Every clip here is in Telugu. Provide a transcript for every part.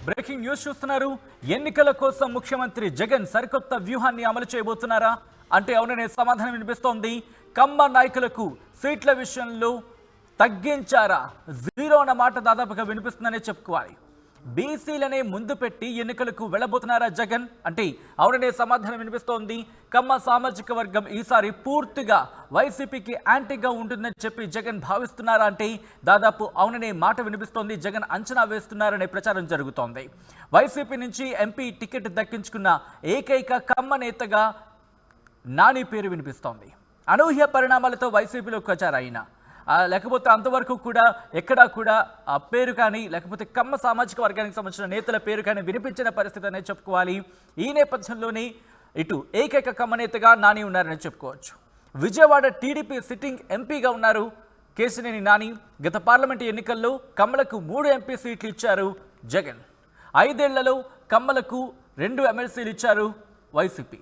బ్రేకింగ్ న్యూస్ చూస్తున్నారు. ఎన్నికల కోసం ముఖ్యమంత్రి జగన్ సరికొత్త వ్యూహాన్ని అమలు చేయబోతున్నారా అంటే అవుననే సమాధానం వినిపిస్తోంది. కమ్మ నాయకులకు సీట్ల విషయంలో తగ్గించారా, జీరో అన్న మాట దాదాపుగా వినిపిస్తుందనే చెప్పుకోవాలి. బీసీలనే ముందు పెట్టి ఎన్నికలకు వెళ్ళబోతున్నారా జగన్ అంటే అవుననే సమాధానం వినిపిస్తోంది. కమ్మ సామాజిక వర్గం ఈసారి పూర్తిగా వైసీపీకి యాంటీగా ఉంటుందని చెప్పి జగన్ భావిస్తున్నారా అంటే దాదాపు అవుననే మాట వినిపిస్తోంది. జగన్ అంచనా వేస్తున్నారనే ప్రచారం జరుగుతోంది. వైసీపీ నుంచి ఎంపీ టికెట్ దక్కించుకున్న ఏకైక కమ్మ నేతగా నాని పేరు వినిపిస్తోంది. అనూహ్య పరిణామాలతో వైసీపీలోకి వచ్చారు ఆయన. లేకపోతే అంతవరకు కూడా ఎక్కడా కూడా ఆ పేరు కానీ లేకపోతే కమ్మ సామాజిక వర్గానికి సంబంధించిన నేతల పేరు కానీ వినిపించిన పరిస్థితి అనేది చెప్పుకోవాలి. ఈ నేపథ్యంలోనే ఇటు ఏకైక కమ్మ నేతగా నాని ఉన్నారని చెప్పుకోవచ్చు. విజయవాడ టీడీపీ సిట్టింగ్ ఎంపీగా ఉన్నారు కేశినేని నాని. గత పార్లమెంటు ఎన్నికల్లో కమ్మలకు 3 ఎంపీ సీట్లు ఇచ్చారు జగన్. 5 ఏళ్లలో కమ్మలకు 2 ఎమ్మెల్సీలు ఇచ్చారు వైసీపీ.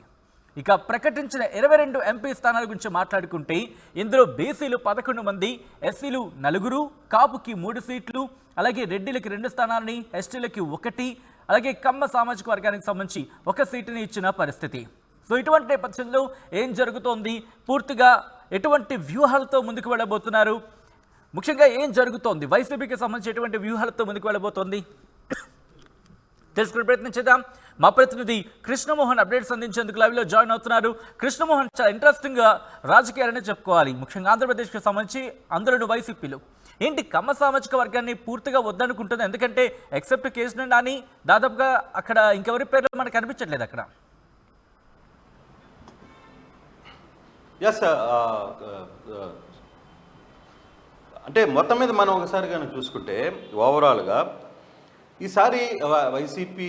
ఇక ప్రకటించిన 22 ఎంపీ స్థానాల గురించి మాట్లాడుకుంటే ఇందులో బీసీలు 11 మంది, ఎస్సీలు 4, కాపుకి 3 సీట్లు, అలాగే రెడ్డిలకి 2 స్థానాలని, ఎస్టీలకి 1, అలాగే కమ్మ సామాజిక వర్గానికి సంబంధించి 1 సీటుని ఇచ్చిన పరిస్థితి. సో ఇటువంటి నేపథ్యంలో ఏం జరుగుతోంది, పూర్తిగా ఎటువంటి వ్యూహాలతో ముందుకు వెళ్ళబోతున్నారు, ముఖ్యంగా ఏం జరుగుతోంది, వైసీపీకి సంబంధించి ఎటువంటి వ్యూహాలతో ముందుకు వెళ్ళబోతోంది తెలుసుకునే ప్రయత్నం చేద్దాం. మా ప్రతినిధి కృష్ణమోహన్ అప్డేట్స్ అందించేందుకు లైవ్లో జాయిన్ అవుతున్నారు. కృష్ణమోహన్, చాలా ఇంట్రెస్టింగ్ రాజకీయాలనే చెప్పుకోవాలి, ముఖ్యంగా ఆంధ్రప్రదేశ్కి సంబంధించి అందరూ వైసీపీలు ఏంటి కమ్మ సామాజిక వర్గాన్ని పూర్తిగా వద్దనుకుంటుంది. ఎందుకంటే ఎక్సెప్ట్ కేశినేని నాని దాదాపుగా అక్కడ ఇంకెవరి పేర్లు మనకు కనిపించట్లేదు అక్కడ. అంటే మొత్తం మీద మనం ఒకసారి కానీ చూసుకుంటే ఓవరాల్గా ఈసారి వైసీపీ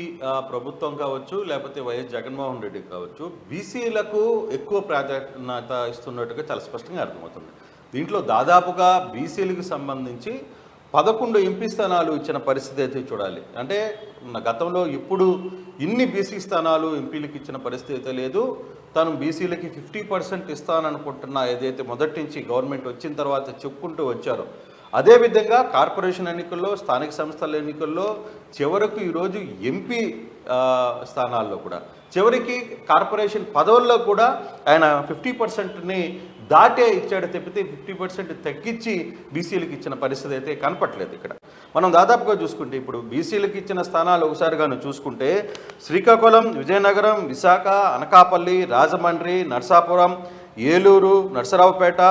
ప్రభుత్వం కావచ్చు, లేకపోతే వైఎస్ జగన్మోహన్ రెడ్డి కావచ్చు, బీసీలకు ఎక్కువ ప్రాధాన్యత ఇస్తున్నట్టుగా చాలా స్పష్టంగా అర్థమవుతుంది. దీంట్లో దాదాపుగా బీసీలకు సంబంధించి 11 ఎంపీ స్థానాలు ఇచ్చిన పరిస్థితి అయితే చూడాలి. అంటే గతంలో ఇప్పుడు ఇన్ని బీసీ స్థానాలు ఎంపీలకు ఇచ్చిన పరిస్థితి అయితే లేదు. తను బీసీలకి 50% ఇస్తాననుకుంటున్నా ఏదైతే మొదటి నుంచి గవర్నమెంట్ వచ్చిన తర్వాత చెప్పుకుంటూ వచ్చారో, అదేవిధంగా కార్పొరేషన్ ఎన్నికల్లో, స్థానిక సంస్థల ఎన్నికల్లో చివరకు ఈరోజు ఎంపీ స్థానాల్లో కూడా, చివరికి కార్పొరేషన్ పదవుల్లో కూడా ఆయన 50%ని దాటే ఇచ్చాడు తప్పితే 50% తగ్గించి బీసీలకు ఇచ్చిన పరిస్థితి అయితే కనపట్లేదు. ఇక్కడ మనం దాదాపుగా చూసుకుంటే ఇప్పుడు బీసీలకు ఇచ్చిన స్థానాలు ఒకసారిగాను చూసుకుంటే శ్రీకాకుళం, విజయనగరం, విశాఖ, అనకాపల్లి, రాజమండ్రి, నర్సాపురం, ఏలూరు, నర్సరావుపేట,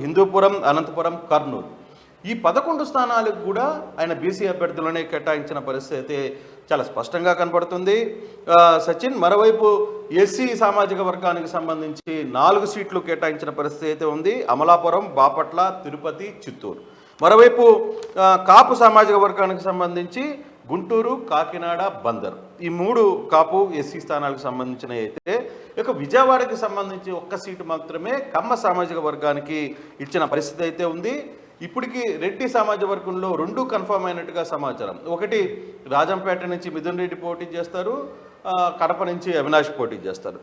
హిందూపురం, అనంతపురం, కర్నూలు, ఈ 11 స్థానాలకు కూడా ఆయన బీసీ అభ్యర్థులనే కేటాయించిన పరిస్థితి అయితే చాలా స్పష్టంగా కనపడుతుంది. సచిన్, మరోవైపు ఎస్సీ సామాజిక వర్గానికి సంబంధించి 4 సీట్లు కేటాయించిన పరిస్థితి అయితే ఉంది. అమలాపురం, బాపట్ల, తిరుపతి, చిత్తూరు. మరోవైపు కాపు సామాజిక వర్గానికి సంబంధించి గుంటూరు, కాకినాడ, బందర్, ఈ 3 కాపు ఎస్సీ స్థానాలకు సంబంధించిన అయితే ఇక విజయవాడకి సంబంధించి 1 సీటు మాత్రమే కమ్మ సామాజిక వర్గానికి ఇచ్చిన పరిస్థితి అయితే ఉంది. ఇప్పటికీ రెడ్డి సామాజిక వర్గంలో 2 కన్ఫర్మ్ అయినట్టుగా సమాచారం. ఒకటి రాజంపేట నుంచి మిథున్ రెడ్డి పోటీ చేస్తారు, కడప నుంచి అవినాష్ పోటీ చేస్తారు.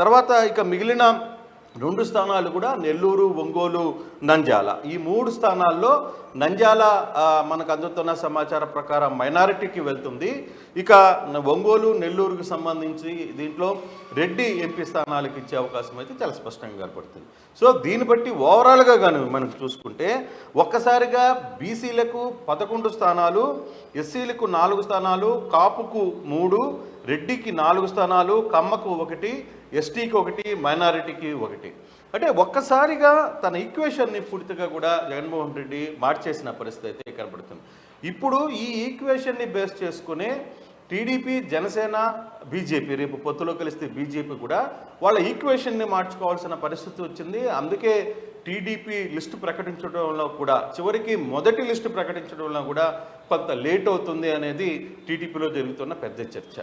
తర్వాత ఇక మిగిలిన 2 స్థానాలు కూడా నెల్లూరు, ఒంగోలు, నంద్యాల, ఈ 3 స్థానాల్లో నంద్యాల మనకు అందుతున్న సమాచారం ప్రకారం మైనారిటీకి వెళ్తుంది. ఇక ఒంగోలు, నెల్లూరుకు సంబంధించి దీంట్లో రెడ్డి ఎంపీ స్థానాలకు ఇచ్చే అవకాశం అయితే చాలా స్పష్టంగా కనపడుతుంది. సో దీన్ని బట్టి ఓవరాల్గా కానీ మనం చూసుకుంటే ఒక్కసారిగా బీసీలకు 11 స్థానాలు, ఎస్సీలకు 4 స్థానాలు, కాపుకు 3, రెడ్డికి 4 స్థానాలు, కమ్మకు 1, ఎస్టీకి 1, మైనారిటీకి 1, అంటే ఒక్కసారిగా తన ఈక్వేషన్ని పూర్తిగా కూడా జగన్మోహన్ రెడ్డి మార్చేసిన పరిస్థితి అయితే కనబడుతుంది. ఇప్పుడు ఈ ఈక్వేషన్ని బేస్ చేసుకునే టీడీపీ, జనసేన, బీజేపీ, రేపు పొత్తులో కలిస్తే బీజేపీ కూడా వాళ్ళ ఈక్వేషన్ని మార్చుకోవాల్సిన పరిస్థితి వచ్చింది. అందుకే టీడీపీ లిస్టు ప్రకటించడంలో కూడా చివరికి మొదటి లిస్టు ప్రకటించడంలో కూడా కొంత లేట్ అవుతుంది అనేది టీడీపీలో జరుగుతున్న పెద్ద చర్చ.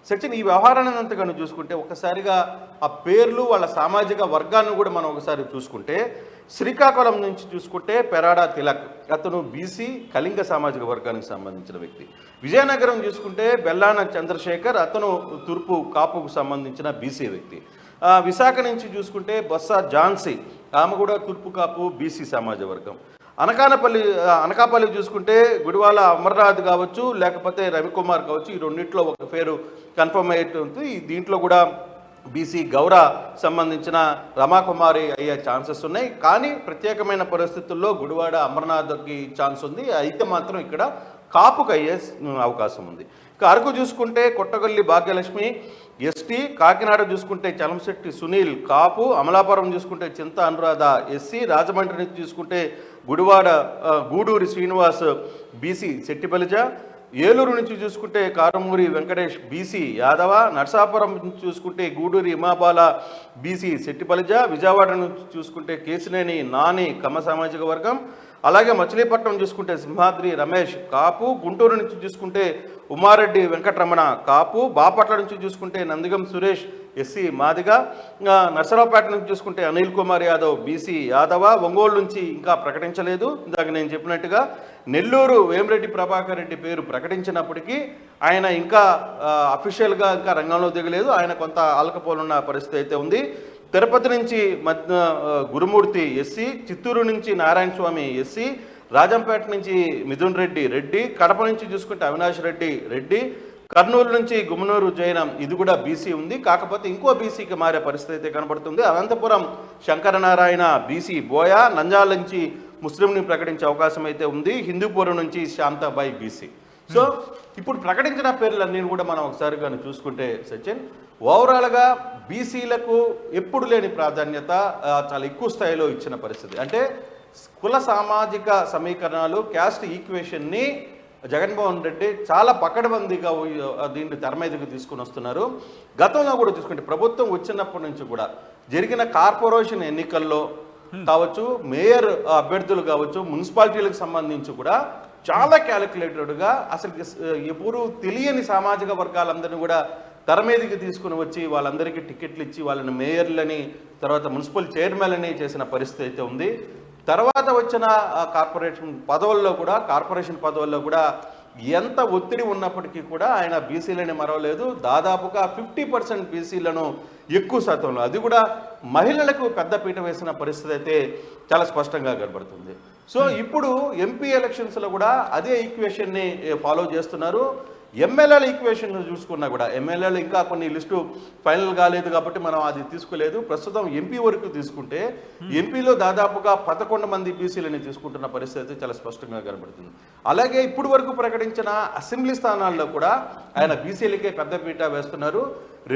సచిన్, ఈ వ్యవహారాన్ని అంతగాను చూసుకుంటే ఒక్కసారిగా ఆ పేర్లు, వాళ్ళ సామాజిక వర్గాన్ని కూడా మనం ఒకసారి చూసుకుంటే శ్రీకాకుళం నుంచి చూసుకుంటే పెరాడా తిలక్, అతను బీసీ కళింగ సామాజిక వర్గానికి సంబంధించిన వ్యక్తి. విజయనగరం చూసుకుంటే బెల్లాన చంద్రశేఖర్, అతను తూర్పు కాపుకు సంబంధించిన బీసీ వ్యక్తి. విశాఖ నుంచి చూసుకుంటే బొత్స ఝాన్సీ, ఆమె కూడా తూర్పు కాపు బీసీ సామాజిక వర్గం. అనకాపల్లి చూసుకుంటే గుడివాల అమర్నాథ్ కావచ్చు, లేకపోతే రవికుమార్ కావచ్చు, ఈ రెండిట్లో ఒక పేరు కన్ఫర్మ్ అయ్యేటుంది. దీంట్లో కూడా బీసీ గౌర సంబంధించిన రమాకుమారి అయ్యే ఛాన్సెస్ ఉన్నాయి. కానీ ప్రత్యేకమైన పరిస్థితుల్లో గుడివాడ అమర్నాథ్కి ఛాన్స్ ఉంది. అయితే మాత్రం ఇక్కడ కాపుకు అయ్యే అవకాశం ఉంది. ఇక అరకు చూసుకుంటే కొట్టగల్లి భాగ్యలక్ష్మి ఎస్టీ, కాకినాడ చూసుకుంటే చలంశెట్టి సునీల్ కాపు, అమలాపురం చూసుకుంటే చింత అనురాధ ఎస్సీ, రాజమండ్రి నుంచి చూసుకుంటే గుడివాడ గూడూరి శ్రీనివాస్ బీసీ శెట్టిబలిజ, ఏలూరు నుంచి చూసుకుంటే కారమూరి వెంకటేష్ బీసీ యాదవ, నర్సాపురం నుంచి చూసుకుంటే గూడూరి ఇమాబాల బీసీ శెట్టిబలిజ, విజయవాడ నుంచి చూసుకుంటే కేసినేని నాని కమ్మ సామాజిక వర్గం, అలాగే మచిలీపట్నం చూసుకుంటే సింహాద్రి రమేష్ కాపు, గుంటూరు నుంచి చూసుకుంటే ఉమారెడ్డి వెంకటరమణ కాపు, బాపట్ల నుంచి చూసుకుంటే నందిగం సురేష్ ఎస్సీ మాదిగ, నర్సరావుపేట నుంచి చూసుకుంటే అనిల్ కుమార్ యాదవ్ బీసీ యాదవ, ఒంగోలు నుంచి ఇంకా ప్రకటించలేదు. ఇందాక నేను చెప్పినట్టుగా నెల్లూరు వేమిరెడ్డి ప్రభాకర్ రెడ్డి పేరు ప్రకటించినప్పటికీ ఆయన ఇంకా అఫీషియల్గా ఇంకా రంగంలో దిగలేదు. ఆయన కొంత ఆలకపోలున్న పరిస్థితి అయితే ఉంది. తిరుపతి నుంచి గురుమూర్తి ఎస్సీ, చిత్తూరు నుంచి నారాయణ స్వామి ఎస్సీ, రాజంపేట నుంచి మిథున్ రెడ్డి, కడప నుంచి చూసుకుంటే అవినాష్ రెడ్డి, కర్నూలు నుంచి గుమ్మనూరు జైనం ఇది కూడా బీసీ ఉంది. కాకపోతే ఇంకో బీసీకి మారే పరిస్థితి అయితే కనబడుతుంది. అనంతపురం శంకరనారాయణ బీసీ బోయ, నంద్యాల నుంచి ముస్లింని ప్రకటించే అవకాశం అయితే ఉంది. హిందూపురం నుంచి శాంతాబాయి బీసీ. సో ఇప్పుడు ప్రకటించిన పేర్లన్నీ కూడా మనం ఒకసారి కానీ చూసుకుంటే సచిన్, ఓవరాల్గా బీసీలకు ఎప్పుడు లేని ప్రాధాన్యత చాలా ఎక్కువ స్థాయిలో ఇచ్చిన పరిస్థితి. అంటే కుల సామాజిక సమీకరణాలు, క్యాస్ట్ ఈక్వేషన్ని జగన్మోహన్ రెడ్డి చాలా పకడ్బందీగా దీన్ని తెర మీదకి తీసుకుని వస్తున్నారు. గతంలో కూడా చూసుకుంటే ప్రభుత్వం వచ్చినప్పటి నుంచి కూడా జరిగిన కార్పొరేషన్ ఎన్నికల్లో కావచ్చు, మేయర్ అభ్యర్థులు కావచ్చు, మున్సిపాలిటీలకు సంబంధించి కూడా చాలా క్యాలిక్యులేటెడ్గా అసలు ఎప్పుడు తెలియని సామాజిక వర్గాలందరినీ కూడా తెర మీదకి తీసుకుని వచ్చి వాళ్ళందరికీ టికెట్లు ఇచ్చి వాళ్ళని మేయర్లని, తర్వాత మున్సిపల్ చైర్మన్లని చేసిన పరిస్థితి అయితే ఉంది. తర్వాత వచ్చిన కార్పొరేషన్ పదవుల్లో కూడా ఎంత ఒత్తిడి ఉన్నప్పటికీ కూడా ఆయన బీసీలని మరవలేదు. దాదాపుగా 50% బీసీలను ఎక్కువ శాతంలో, అది కూడా మహిళలకు పెద్దపీట వేసిన పరిస్థితి అయితే చాలా స్పష్టంగా కనబడుతుంది. సో ఇప్పుడు ఎంపీ ఎలక్షన్స్లో కూడా అదే ఈక్వేషన్ని ఫాలో చేస్తున్నారు. ఎమ్మెల్యేల ఈక్వేషన్ చూసుకున్నా కూడా ఎమ్మెల్యేలు ఇంకా కొన్ని లిస్టు ఫైనల్ కాలేదు కాబట్టి మనం అది తీసుకోలేదు. ప్రస్తుతం ఎంపీ వరకు తీసుకుంటే ఎంపీలో దాదాపుగా 11 మంది బీసీలని తీసుకుంటున్న పరిస్థితి చాలా స్పష్టంగా కనబడుతుంది. అలాగే ఇప్పుడు వరకు ప్రకటించిన అసెంబ్లీ స్థానాల్లో కూడా ఆయన బీసీలకే పెద్దపీట వేస్తున్నారు.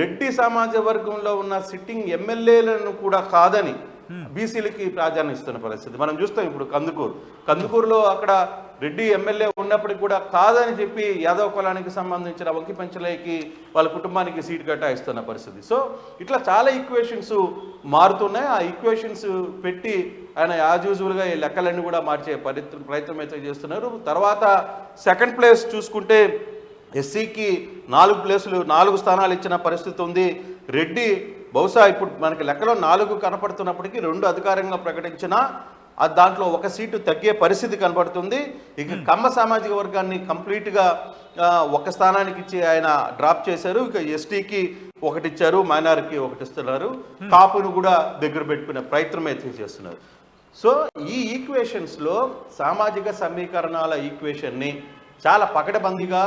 రెడ్డి సమాజ వర్గంలో ఉన్న సిట్టింగ్ ఎమ్మెల్యేలను కూడా కాదని బీసీలకి ప్రాధాన్యం ఇస్తున్న పరిస్థితి మనం చూస్తాం. ఇప్పుడు కందుకూరులో అక్కడ రెడ్డి ఎమ్మెల్యే ఉన్నప్పటికీ కూడా కాదని చెప్పి యాదవ్ కులానికి సంబంధించిన వంకిపెంచలేకి వాళ్ళ కుటుంబానికి సీట్ కేటాయిస్తున్న పరిస్థితి. సో ఇట్లా చాలా ఈక్వేషన్స్ మారుతున్నాయి. ఆ ఈక్వేషన్స్ పెట్టి ఆయన యాజ్ యూజువల్గా ఈ లెక్కలన్నీ కూడా మార్చే ప్రయత్నం అయితే చేస్తున్నారు. తర్వాత సెకండ్ ప్లేస్ చూసుకుంటే ఎస్సీకి 4 స్థానాలు ఇచ్చిన పరిస్థితి ఉంది. రెడ్డి బహుశా ఇప్పుడు మనకి లెక్కలో 4 కనపడుతున్నప్పటికీ 2 అధికారంగా ప్రకటించినా దాంట్లో 1 సీటు తగ్గే పరిస్థితి కనబడుతుంది. ఇక కమ్మ సామాజిక వర్గాన్ని కంప్లీట్గా 1 స్థానానికి ఇచ్చి ఆయన డ్రాప్ చేశారు. ఇక ఎస్టీకి 1 ఇచ్చారు, మైనారిటీకి 1 ఇస్తున్నారు. కాపును కూడా దగ్గర పెట్టుకునే ప్రయత్నం అయితే చేస్తున్నారు. సో ఈ ఈక్వేషన్స్లో సామాజిక సమీకరణాల ఈక్వేషన్ని చాలా పకడ్బందీగా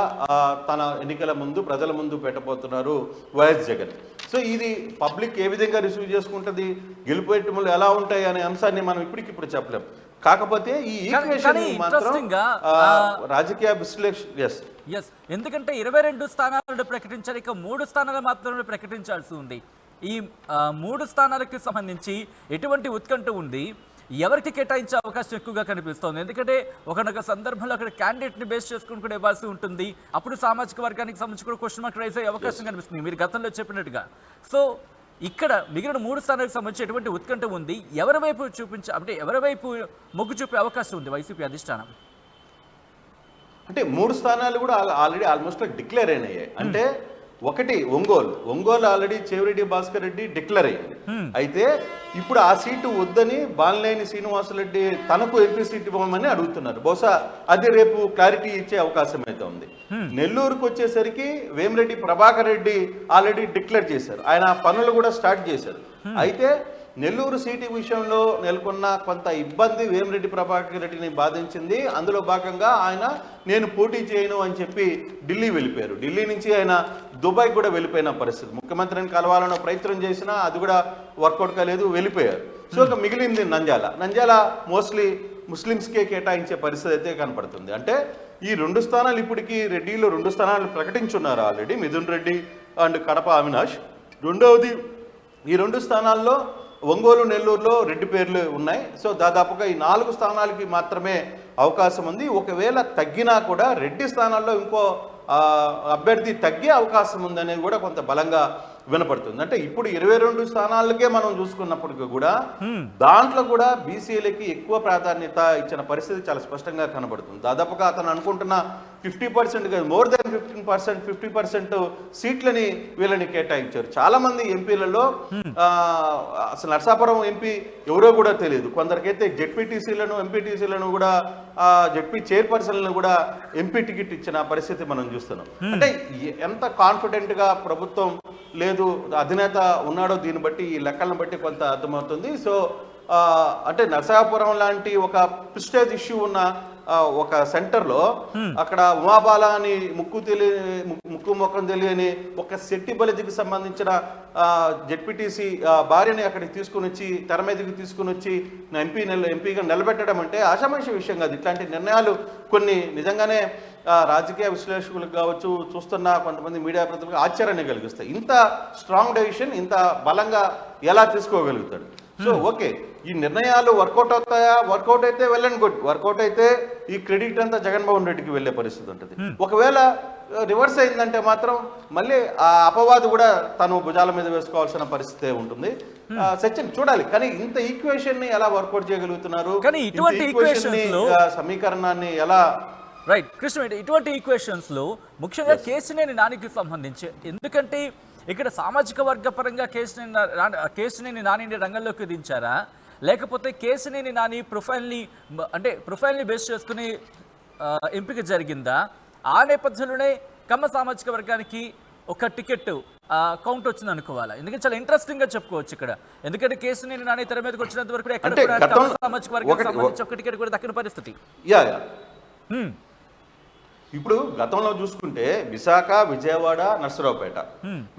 తన ఎన్నికల ముందు ప్రజల ముందు పెట్టబోతున్నారు వైఎస్ జగన్. సో ఇది పబ్లిక్ ఏ విధంగా రిసీవ్ చేసుకుంటుంది, గెలుపేటములు ఎలా ఉంటాయి అనే అంశాన్ని మనం ఇప్పటికిప్పుడు చెప్పలేం. కాకపోతే ఈ ఈక్వేషన్ మాత్రం రాజకీయ విశ్లేషణ ఎందుకంటే 22 స్థానాలను ప్రకటించారు, ఇక 3 స్థానాలు మాత్రమే ప్రకటించాల్సి ఉంది. ఈ 3 స్థానాలకు సంబంధించి ఎటువంటి ఉత్కంఠ ఉంది, ఎవరికి కేటాయించే అవకాశం ఎక్కువగా కనిపిస్తోంది? ఎందుకంటే ఒకనొక సందర్భంలో అక్కడ క్యాండిడేట్ని బేస్ చేసుకుని కూడా ఇవ్వాల్సి ఉంటుంది. అప్పుడు సామాజిక వర్గానికి సంబంధించి కూడా క్వశ్చన్ మార్క్ రైజ్ అయ్యే అవకాశం కనిపిస్తుంది మీరు గతంలో చెప్పినట్టుగా. సో ఇక్కడ మిగిలిన 3 స్థానాలకు సంబంధించి ఎటువంటి ఉత్కంఠ ఉంది, ఎవరి వైపు ఎవరి వైపు మొగ్గు చూపే అవకాశం ఉంది వైసీపీ అధిష్టానం? అంటే 3 స్థానాలు కూడా ఆల్రెడీ ఆల్మోస్ట్ డిక్లేర్ అయినాయి. అంటే ఒకటి ఒంగోలు ఆల్రెడీ చెవిరెడ్డి భాస్కర్ రెడ్డి డిక్లేర్ అయ్యింది. అయితే ఇప్పుడు ఆ సీటు వద్దని బాలినేని శ్రీనివాసరెడ్డి తనకు ఎంపీ సీట్ ఇవ్వమని అడుగుతున్నారు. బహుశా అది రేపు క్లారిటీ ఇచ్చే అవకాశం అయితే ఉంది. నెల్లూరుకు వచ్చేసరికి వేమిరెడ్డి ప్రభాకర్ రెడ్డి ఆల్రెడీ డిక్లేర్ చేశారు, ఆయన పనులు కూడా స్టార్ట్ చేశారు. అయితే నెల్లూరు సీటు విషయంలో నెలకొన్న కొంత ఇబ్బంది వేమిరెడ్డి ప్రభాకర్ రెడ్డిని బాధించింది. అందులో భాగంగా ఆయన నేను పోటీ చేయను అని చెప్పి ఢిల్లీ వెళ్ళిపోయారు. ఢిల్లీ నుంచి ఆయన దుబాయ్ కూడా వెళ్ళిపోయిన పరిస్థితి. ముఖ్యమంత్రిని కలవాలన్న ప్రయత్నం చేసినా అది కూడా వర్కౌట్ కాలేదు, వెళ్ళిపోయారు. సో ఇక మిగిలింది నంద్యాల మోస్ట్లీ ముస్లిమ్స్కే కేటాయించే పరిస్థితి అయితే కనపడుతుంది. అంటే ఈ 2 స్థానాలు ఇప్పటికీ రెడ్డిలో 2 స్థానాలు ప్రకటించున్నారు ఆల్రెడీ, మిథున్ రెడ్డి అండ్ కడప అవినాష్. రెండవది ఈ 2 స్థానాల్లో ఒంగోలు నెల్లూరులో రెడ్డి పేర్లు ఉన్నాయి. సో దాదాపుగా ఈ 4 స్థానాలకి మాత్రమే అవకాశం ఉంది. ఒకవేళ తగ్గినా కూడా రెడ్డి స్థానాల్లో ఇంకో అభ్యర్థి తగ్గే అవకాశం ఉందనేది కూడా కొంత బలంగా వినపడుతుంది. అంటే ఇప్పుడు 22 స్థానాలకే మనం చూసుకున్నప్పటికీ కూడా దాంట్లో కూడా బీసీలకి ఎక్కువ ప్రాధాన్యత ఇచ్చిన పరిస్థితి చాలా స్పష్టంగా కనబడుతుంది. దాదాపుగా అతను అనుకుంటున్న 50% కాదు, మోర్ దాన్ 50% సీట్లని వీళ్ళని కేటాయించారు. చాలా మంది ఎంపీలలో అసలు నరసాపురం ఎంపీ ఎవరో కూడా తెలియదు. కొందరికైతే జెడ్పీటీసీలను ఎంపీటీసీలను కూడా జెడ్పీ చైర్పర్సన్లను కూడా ఎంపీ టికెట్ ఇచ్చిన పరిస్థితి మనం చూస్తున్నాం. అంటే ఎంత కాన్ఫిడెంట్గా ప్రభుత్వం లేదు అధినేత ఉన్నాడో దీన్ని బట్టి, ఈ లెక్కలను బట్టి కొంత అర్థమవుతుంది. సో అంటే నరసాపురం లాంటి ఒక ప్రిస్టేజ్ ఇష్యూ ఉన్న ఒక సెంటర్లో అక్కడ ఉమాబాల అని ముక్కు ముఖం తెలియని ఒక శెట్టి బలిజికి సంబంధించిన జెడ్పీటీసీ భార్యని అక్కడికి తీసుకుని వచ్చి తెర మీదకి తీసుకుని వచ్చి ఎంపీగా నిలబెట్టడం అంటే ఆషామాషి విషయం కాదు. ఇట్లాంటి నిర్ణయాలు కొన్ని నిజంగానే రాజకీయ విశ్లేషకులకు కావచ్చు, చూస్తున్న కొంతమంది మీడియా ప్రతినిధులకు ఆశ్చర్యాన్ని కలిగిస్తాయి. ఇంత స్ట్రాంగ్ డెసిషన్ ఇంత బలంగా ఎలా తీసుకోగలుగుతాడు? సో ఓకే, ఈ నిర్ణయాలు వర్కౌట్ అవుతాయా? వర్కౌట్ అయితే వెళ్ళండి గుడ్. వర్కౌట్ అయితే ఈ క్రెడిట్ అంతా జగన్మోహన్ రెడ్డికి వెళ్ళే పరిస్థితి ఉంటుంది. ఒకవేళ రివర్స్ అయిందంటే మాత్రం మళ్ళీ ఆ అపవాదు కూడా తను భుజాల మీద వేసుకోవాల్సిన పరిస్థితి ఉంటుంది. సచిన్ చూడాలి, కానీ ఇంత ఈక్వేషన్ ని ఎలా వర్కౌట్ చేయగలుగుతున్నారు, సమీకరణాన్ని ఎలా రైట్ కృష్ణ, ఇటువంటి ఈక్వేషన్స్ లో ముఖ్యంగా కేసినేని నానికి సంబంధించి, ఎందుకంటే ఇక్కడ సామాజిక వర్గ పరంగా కేసినేని నానిని రంగంలోకి దించారా, లేకపోతే కేసినేని నాని ప్రొఫైల్ని బేస్ చేసుకుని ఎంపిక జరిగిందా? ఆ నేపథ్యంలోనే కమ్మ సామాజిక వర్గానికి ఒక టికెట్ కౌంట్ వచ్చింది అనుకోవాలా? ఎందుకంటే చాలా ఇంట్రెస్టింగ్ గా చెప్పుకోవచ్చు ఇక్కడ. ఎందుకంటే కేసినేని నాని తెర మీదకి వచ్చినంత వరకు ఎక్కడ కమ్మ సామాజిక వర్గానికి సంబంధించి ఒక టికెట్ కూడా దక్కిన పరిస్థితి. ఇప్పుడు గతంలో చూసుకుంటే విశాఖ, విజయవాడ, నర్సరావుపేట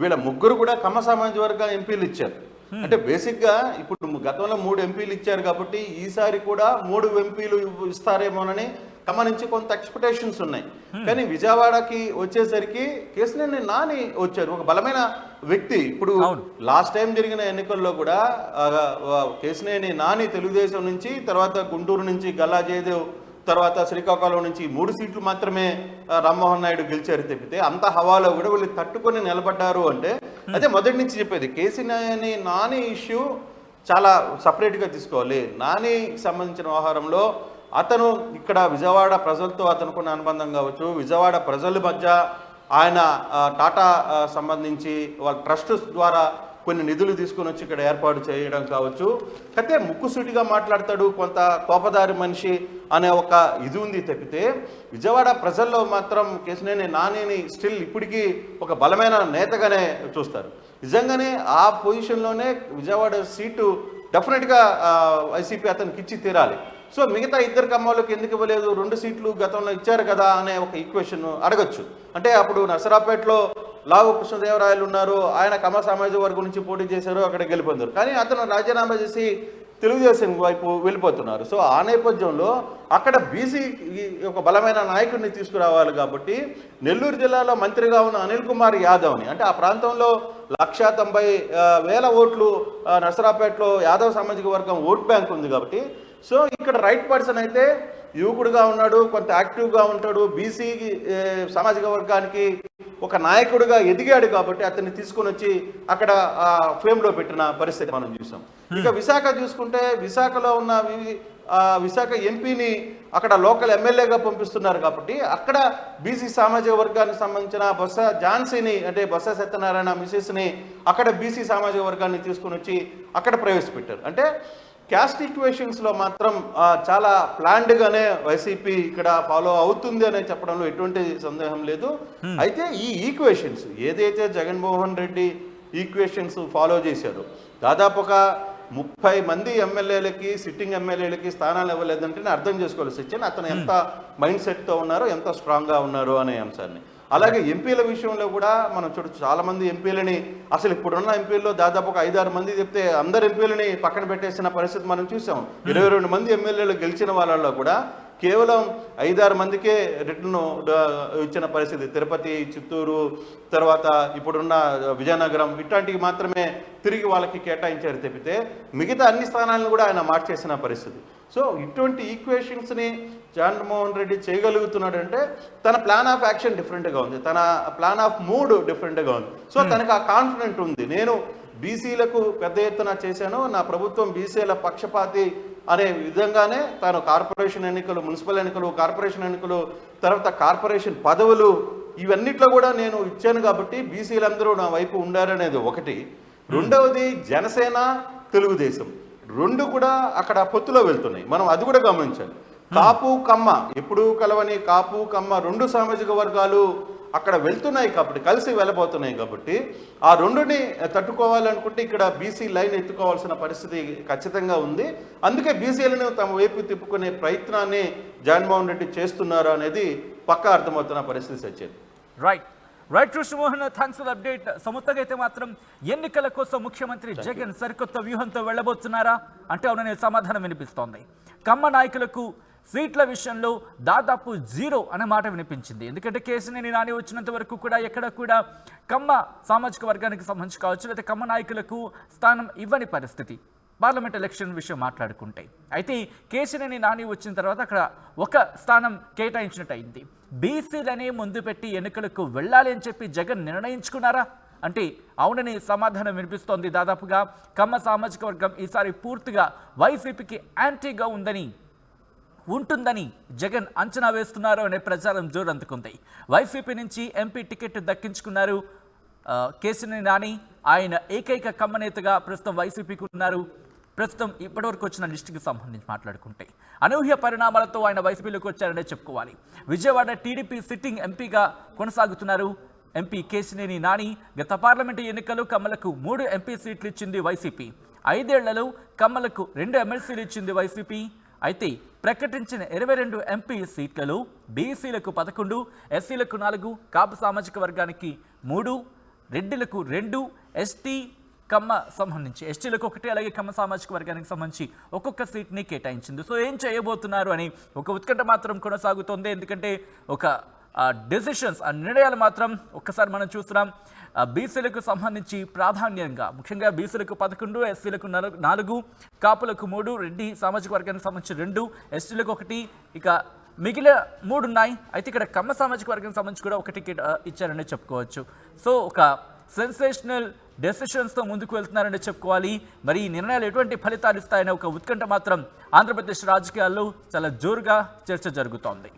వీళ్ళ ముగ్గురు కూడా కమ్మ సామాజిక వర్గ ఎంపీలు ఇచ్చారు. అంటే బేసిక్ గా ఇప్పుడు గతంలో 3 ఎంపీలు ఇచ్చారు కాబట్టి ఈసారి కూడా 3 ఎంపీలు ఇస్తారేమోనని కమ్మ నుంచి కొంత ఎక్స్పెక్టేషన్స్ ఉన్నాయి. కానీ విజయవాడకి వచ్చేసరికి కేసినేని నాని వచ్చారు, ఒక బలమైన వ్యక్తి. ఇప్పుడు లాస్ట్ టైం జరిగిన ఎన్నికల్లో కూడా కేసినేని నాని తెలుగుదేశం నుంచి, తర్వాత గుంటూరు నుంచి గల్లా జయదేవ్, తర్వాత శ్రీకాకుళం నుంచి 3 సీట్లు మాత్రమే రామ్మోహన్ నాయుడు గెలిచారు తప్పితే అంత హవాలో కూడా వీళ్ళు తట్టుకొని నిలబడ్డారు. అంటే అదే మొదటి నుంచి చెప్పేది, కేసినేని నాని ఇష్యూ చాలా సపరేట్గా తీసుకోవాలి. నానికి సంబంధించిన వ్యవహారంలో అతను ఇక్కడ విజయవాడ ప్రజలతో అతనుకున్న అనుబంధం కావచ్చు, విజయవాడ ప్రజల మధ్య ఆయన టాటా సంబంధించి వాళ్ళ ట్రస్ట్ ద్వారా కొన్ని నిధులు తీసుకొని వచ్చి ఇక్కడ ఏర్పాటు చేయడం కావచ్చు. అయితే ముక్కుసూటిగా మాట్లాడతాడు, కొంత కోపదారి మనిషి అనే ఒక ఇది ఉంది తప్పితే విజయవాడ ప్రజల్లో మాత్రం కేసినేని నానిని స్టిల్ ఇప్పటికీ ఒక బలమైన నేతగానే చూస్తారు. నిజంగానే ఆ పొజిషన్లోనే విజయవాడ సీటు డెఫినెట్గా వైసీపీ అతనికి ఇచ్చి తీరాలి. సో మిగతా 2 కమ్మాలకు ఎందుకు ఇవ్వలేదు, 2 సీట్లు గతంలో ఇచ్చారు కదా అనే ఒక ఈక్వేషన్ అడగచ్చు. అంటే అప్పుడు నరసరావుపేటలో లావు కృష్ణదేవరాయలు ఉన్నారు, ఆయన కమ్మ సామాజిక వర్గం నుంచి పోటీ చేశారు, అక్కడ గెలిపొందారు. కానీ అతను రాజీనామా చేసి తెలుగుదేశం వైపు వెళ్ళిపోతున్నారు. సో ఆ నేపథ్యంలో అక్కడ బీసీ ఒక బలమైన నాయకుడిని తీసుకురావాలి కాబట్టి నెల్లూరు జిల్లాలో మంత్రిగా ఉన్న అనిల్ కుమార్ యాదవ్ని, అంటే ఆ ప్రాంతంలో 190,000 ఓట్లు నరసరావుపేటలో యాదవ్ సామాజిక వర్గం ఓట్ బ్యాంక్ ఉంది కాబట్టి, సో ఇక్కడ రైట్ పర్సన్ అయితే యువకుడుగా ఉన్నాడు, కొంత యాక్టివ్గా ఉంటాడు, బీసీ సామాజిక వర్గానికి ఒక నాయకుడిగా ఎదిగాడు కాబట్టి అతన్ని తీసుకొని వచ్చి అక్కడ ఫేమ్లో పెట్టిన పరిస్థితి మనం చూసాం. ఇక విశాఖ చూసుకుంటే విశాఖలో ఉన్న విశాఖ ఎంపీని అక్కడ లోకల్ ఎమ్మెల్యేగా పంపిస్తున్నారు కాబట్టి అక్కడ బీసీ సామాజిక వర్గానికి సంబంధించిన బొత్స ఝాన్సీని, అంటే బొత్స సత్యనారాయణ మిసెస్ని అక్కడ బీసీ సామాజిక వర్గాన్ని తీసుకొని వచ్చి అక్కడ ప్రవేశపెట్టారు. అంటే క్యాస్ట్ ఈక్వేషన్స్లో మాత్రం చాలా ప్లాన్డ్గానే వైసీపీ ఇక్కడ ఫాలో అవుతుంది అనే చెప్పడంలో ఎటువంటి సందేహం లేదు. అయితే ఈ ఈక్వేషన్స్ ఏదైతే జగన్మోహన్ రెడ్డి ఈక్వేషన్స్ ఫాలో చేశారో దాదాపుగా 30 మంది ఎమ్మెల్యేలకి సిట్టింగ్ ఎమ్మెల్యేలకి స్థానాలు ఇవ్వలేదంటే అర్థం చేసుకోవాలి సచిన్ అతను ఎంత మైండ్ సెట్తో ఉన్నారో ఎంత స్ట్రాంగ్గా ఉన్నారో అనే అంశాన్ని. అలాగే ఎంపీల విషయంలో కూడా మనం చూడొచ్చు, చాలా మంది ఎంపీలని అసలు ఇప్పుడున్న ఎంపీల్లో దాదాపు ఒక 5-6 మంది చెప్తే అందరు ఎంపీలని పక్కన పెట్టేసిన పరిస్థితి మనం చూసాం. 22 మంది ఎమ్మెల్యేలు గెలిచిన వాళ్ళలో కూడా కేవలం 5-6 మందికే రిటర్న్ ఇచ్చిన పరిస్థితి. తిరుపతి, చిత్తూరు, తర్వాత ఇప్పుడున్న విజయనగరం ఇట్లాంటివి మాత్రమే తిరిగి వాళ్ళకి కేటాయించారు తప్పితే మిగతా అన్ని స్థానాలను కూడా ఆయన మార్చేసిన పరిస్థితి. సో ఇటువంటి ఈక్వేషన్స్ని జగన్మోహన్ రెడ్డి చేయగలుగుతున్నాడంటే తన ప్లాన్ ఆఫ్ యాక్షన్ డిఫరెంట్గా ఉంది, తన ప్లాన్ ఆఫ్ మూడ్ డిఫరెంట్గా ఉంది. సో తనకు ఆ కాన్ఫిడెంట్ ఉంది, నేను బీసీలకు పెద్ద ఎత్తున చేశాను, నా ప్రభుత్వం బీసీల పక్షపాతి అనే విధంగానే తాను కార్పొరేషన్ ఎన్నికలు, మున్సిపల్ ఎన్నికలు, కార్పొరేషన్ ఎన్నికలు, తర్వాత కార్పొరేషన్ పదవులు ఇవన్నిట్లో కూడా నేను ఇచ్చాను కాబట్టి బీసీలందరూ నా వైపు ఉండారనేది ఒకటి. రెండవది జనసేన, తెలుగుదేశం రెండు కూడా అక్కడ పొత్తులో వెళ్తున్నాయి, మనం అది కూడా గమనించాలి. కాపు కమ్మ ఎప్పుడు కలవని కాపు కమ్మ రెండు సామాజిక వర్గాలు అక్కడ వెళ్తున్నాయి కాబట్టి, కలిసి వెళ్ళబోతున్నాయి కాబట్టి ఆ రెండుని తట్టుకోవాలనుకుంటే ఇక్కడ బీసీ లైన్ ఎత్తుకోవాల్సిన పరిస్థితి ఖచ్చితంగా ఉంది. అందుకే బీసీలను తమ వైపు తిప్పుకునే ప్రయత్నాన్ని జగన్మోహన్ రెడ్డి చేస్తున్నారు అనేది పక్కా అర్థమవుతున్న పరిస్థితి సచ్చేది. Right Krishnamohan, thanks for update. సముత్తగా అయితే మాత్రం ఎన్నికల కోసం ముఖ్యమంత్రి జగన్ సరికొత్త వ్యూహంతో వెళ్ళబోతున్నారా అంటే అవుననే సమాధానం వినిపిస్తోంది. కమ్మ నాయకులకు సీట్ల విషయంలో దాదాపు 0 అనే మాట వినిపించింది. ఎందుకంటే కేసినేని నాని వచ్చినంత వరకు కూడా ఎక్కడ కూడా కమ్మ సామాజిక వర్గానికి సంబంధించి కావచ్చు, లేదా కమ్మ నాయకులకు స్థానం ఇవ్వని పరిస్థితి పార్లమెంట్ ఎలక్షన్ విషయం మాట్లాడుకుంటే. అయితే కేసినేని నాని వచ్చిన తర్వాత అక్కడ ఒక స్థానం కేటాయించినట్టు అయింది. బీసీలనే ముందు పెట్టి ఎన్నికలకు వెళ్ళాలి అని చెప్పి జగన్ నిర్ణయించుకున్నారా అంటే అవునని సమాధానం వినిపిస్తోంది. దాదాపుగా కమ్మ సామాజిక వర్గం ఈసారి పూర్తిగా వైసీపీకి యాంటీగా ఉంటుందని జగన్ అంచనా వేస్తున్నారు అనే ప్రచారం జోరందుకుంది. వైసీపీ నుంచి ఎంపీ టికెట్ దక్కించుకున్నారు కేసినేని నాని. ఆయన ఏకైక కమ్మ నేతగా ప్రస్తుతం వైసీపీకి ఉన్నారు. ప్రస్తుతం ఇప్పటివరకు వచ్చిన లిస్టుకి సంబంధించి మాట్లాడుకుంటే అనూహ్య పరిణామాలతో ఆయన వైసీపీలోకి వచ్చారనే చెప్పుకోవాలి. విజయవాడ టీడీపీ సిట్టింగ్ ఎంపీగా కొనసాగుతున్నారు ఎంపీ కేసినేని నాని. గత పార్లమెంటు ఎన్నికలు కమ్మలకు 3 ఎంపీ సీట్లు ఇచ్చింది వైసీపీ. 5 ఏళ్లలో కమ్మలకు 2 ఎమ్మెల్సీలు ఇచ్చింది వైసీపీ. అయితే ప్రకటించిన 22 ఎంపీ సీట్లలో బీసీలకు 11, ఎస్సీలకు 4, కాపు సామాజిక వర్గానికి 3, రెడ్డిలకు 2, కమ్మ సంబంధించి ఎస్టీలకు 1, అలాగే కమ్మ సామాజిక వర్గానికి సంబంధించి ఒక్కొక్క సీట్ని కేటాయించింది. సో ఏం చేయబోతున్నారు అని ఒక ఉత్కంఠ మాత్రం కొనసాగుతోంది. ఎందుకంటే ఒక డెసిషన్స్, ఆ నిర్ణయాలు మాత్రం ఒక్కసారి మనం చూస్తున్నాం. బీసీలకు సంబంధించి ప్రాధాన్యంగా ముఖ్యంగా బీసీలకు 11, ఎస్సీలకు 4, కాపులకు 3, రెడ్డి సామాజిక వర్గానికి సంబంధించి 2, ఎస్టీలకు 1, ఇక మిగిలిన 3 ఉన్నాయి. అయితే ఇక్కడ కమ్మ సామాజిక వర్గానికి సంబంధించి కూడా 1 టికెట్ ఇచ్చారని చెప్పుకోవచ్చు. సో ఒక సెన్సేషనల్ డెసిషన్స్తో ముందుకు వెళ్తున్నారని చెప్పుకోవాలి. మరి ఈ నిర్ణయాలు ఎటువంటి ఫలితాలు ఇస్తాయనే ఒక ఉత్కంఠ మాత్రం ఆంధ్రప్రదేశ్ రాజకీయాల్లో చాలా జోరుగా చర్చ జరుగుతోంది.